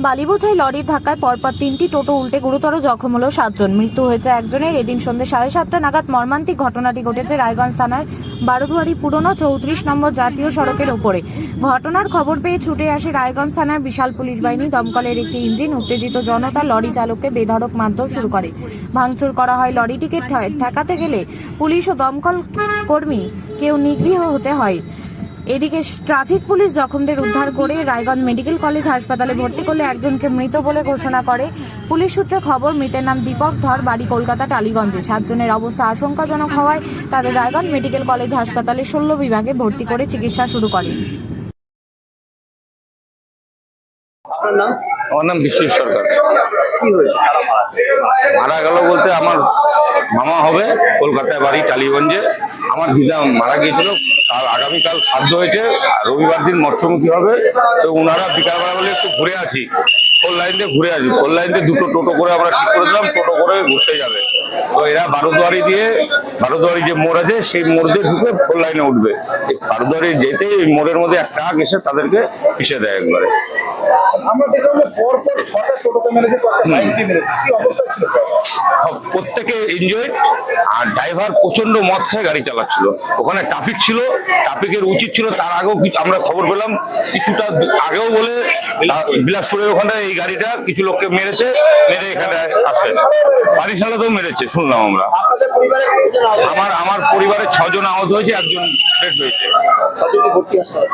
বালিবোঝাই লরির ধাক্কায় পরপর 3টি টোটো উল্টে গুরুতর জখম হলো 7 জন। মৃত্যু হয়েছে একজনের। এদিন সন্ধ্যে 7:30 নাগাদ মর্মান্তিক ঘটনাটি ঘটেছে রায়গঞ্জ থানার বারোদুয়ারি পুরনো 34 নম্বর জাতীয় সড়কের উপরে। ঘটনার খবর পেয়ে ছুটে আসে রায়গঞ্জ থানার বিশাল পুলিশ বাহিনী। দমকলের একটি ইঞ্জিন। উত্তেজিত জনতা লরি চালককে বেধড়ক মারধর শুরু করে। ভাঙচুর করা হয় লরিটিকে। ঠেকাতে গেলে পুলিশ ও দমকল কর্মী কেউ নিগৃহ হতে হয়। এদিকে ট্রাফিক পুলিশ জখমদের উদ্ধার করে রায়গঞ্জ মেডিকেল কলেজ হাসপাতালে ভর্তি করলে একজনকে মৃত বলে ঘোষণা করে পুলিশ সূত্রে খবর। মৃতের নাম দীপক ধর, বাড়ি কলকাতা টালিগঞ্জে। 7 জনের অবস্থা আশঙ্কাজনক হওয়ায় তাদের রায়গঞ্জ মেডিকেল কলেজ হাসপাতালে 16 বিভাগে ভর্তি করে চিকিৎসা শুরু করে। আপনার নাম? আমার নাম বিশ্ব সরকার। কি হয়েছে? মারা গেল বলতে আমার মামা হবে, কলকাতায় বাড়ি টালিগঞ্জে। আমার দিদা মারা গিয়েছিল। আর আগামীকাল শ্রাদ্ধ হয়েছে, রবিবার দিন মৎস্যমুখী হবে। তো ওনারা বিকালবেলা বলে একটু ঘুরে আছি, ফোর লাইন দিয়ে ঘুরে আসি। ফোর লাইন দিয়ে দুটো টোটো করে আমরা ঠিক করে দিলাম, টোটো করে ঘুরতে যাবে। তো এরা বারোদুয়ারি যে মোড় আছে সেই মোড় দিয়ে ঢুকে ফোর লাইনে উঠবে। এই বারোদুয়ারি যেতে এই মোড়ের মধ্যে একটা ট্রাক এসে তাদেরকে পিষে দেয় একবারে। আমরা দেখলাম যে পরপর 6টা টোটোকে মেরেছে, বাইককে মেরেছে। কি অবস্থা ছিল? প্রত্যেকে এনজয়। আর ড্রাইভার প্রচন্ড মদ খেয়ে গাড়ি চালাচ্ছিল। ওখানে ট্রাফিক ছিল, ট্রাফিকের উচিত ছিল তার আগেও আমরা খবর পেলাম কিছুটা আগেও বলে বিলাসপুরের ওখানে এই গাড়িটা কিছু লোককে মেরেছে, মেরে এখানে আসে। বারিশালাতেও মেরেছে শুনলাম আমরা। আপনাদের পরিবারে কতজন আহত? আমার পরিবারে 6 জন আহত হয়েছে, একজন ডেড হয়েছে। কতজন ভর্তি আসলে?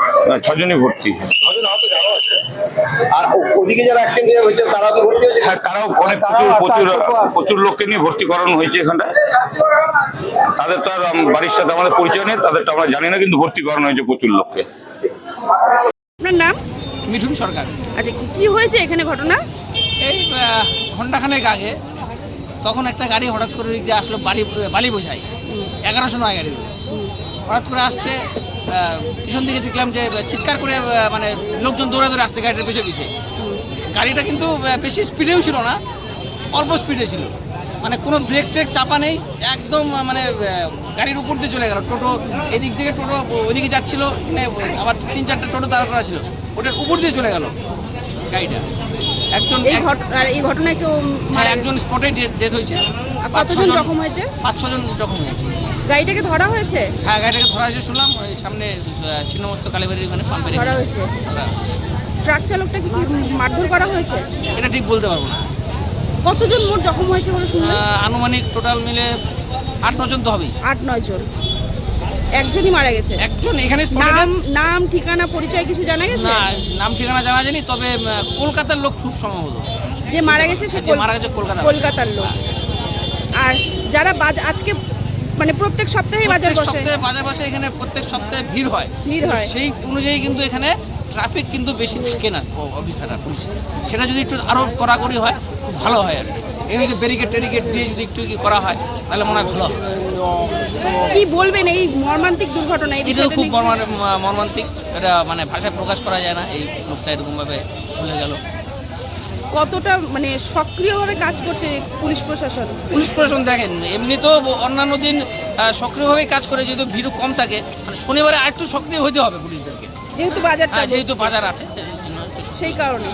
6 জনই ভর্তি। কতজন আহত জানা আছে? আর ওদিকে যারা অ্যাক্সিডেন্ট হয়েছে তারাও কি ভর্তি হয়েছে? হ্যাঁ, তারাও অনেক প্রচুর লোককে নিয়ে ভর্তি করানো হয়েছে এখানটায়। তাদের তো আর বাড়ির সাথে আমাদের পরিচয় নেই, তাদেরটা আমরা জানি না, কিন্তু ভর্তি করানো হয়েছে প্রচুর লোককে। আপনার নাম? মিঠুন সরকার। আচ্ছা, কি হয়েছে এখানে ঘটনা? এই ঘন্টাখানেক আগে তখন একটা গাড়ি হঠাৎ করে দিক দিয়ে আসলো, বালি বোঝাই 1100 নয় গাড়ি হঠাৎ করে আসছে। পিছন দিকে দেখলাম যে চিৎকার করে মানে লোকজন দৌড়ে দৌড়ে আসছে গাড়িটার পিছিয়ে পিছিয়ে। গাড়িটা কিন্তু বেশি স্পিডেও ছিল না, অল্প স্পিডে ছিল। মানে কোনো ব্রেক ট্রেক চাপা নেই, একদম মানে গাড়ির উপর দিয়ে চলে গেল। টোটো এদিক থেকে টোটো ওইদিকে যাচ্ছিল, আবার 3-4টা টোটো দাঁড় করা ছিল, ওটার উপর দিয়ে চলে গেল গাড়িটা। একজন এই ঘটনায় কেউ একজন স্পটে ডেথ হয়েছে। কতজন জখম হয়েছে? 5-6 জন জখম হয়েছে। গাড়িটাকে ধরা হয়েছে? হ্যাঁ, গাড়িটাকে ধরা হয়েছে শুনলাম। ওই সামনে ছিন্নমস্ত কালীবাড়ির মানে পাম্পের ধরা হয়েছে। ট্রাক চালকটাকে কি মারধর করা হয়েছে? এটা ঠিক বলতে পারবো না। কতজন মোট জখম হয়েছে বলে শুনলাম? আনুমানিক টোটাল মিলে 8-9 জন তো হবেই। 8-9 জন। একজনই মারা গেছে? একজন এখানে নাম ঠিকানা পরিচয় কিছু জানা গেছে? না, নাম ঠিকানা জানা যায়নি, তবে কলকাতার লোক খুব সম্ভবত। যে মারা গেছে সে মারা গেছে কলকাতার লোক। আর যারা আজকে মানে প্রত্যেক সপ্তাহে বাজার বসে, এখানে প্রত্যেক সপ্তাহে ভিড় হয়। সেই অনুযায়ী কিন্তু এখানে ট্রাফিক কিন্তু বেশি থাকে না অফিসাররা, পুলিশ। সেটা যদি একটু আরো কড়াকড়ি হয় খুব ভালো হয় আর কি। এই যে ব্যারিকেড টেরিকেড দিয়ে যদি একটু কি করা হয় তাহলে মনে হয় ভালো হয়। কি বলবেন এই মর্মান্তিক দুর্ঘটনা? এটা খুব মর্মান্তিক, এটা মানে ভাষায় প্রকাশ করা যায় না। এই লোকটা এরকমভাবে চলে গেল। কতটা মানে সক্রিয়ভাবে কাজ করছে পুলিশ প্রশাসন? পুলিশ প্রশাসন দেখেন এমনি তো অন্যান্য দিন সক্রিয়ভাবেই কাজ করে, যেহেতু ভিড় কম থাকে। মানে শনিবারে আরেকটু সক্রিয় হতে হবে পুলিশদেরকে, যেহেতু বাজার আছে সেই কারণে।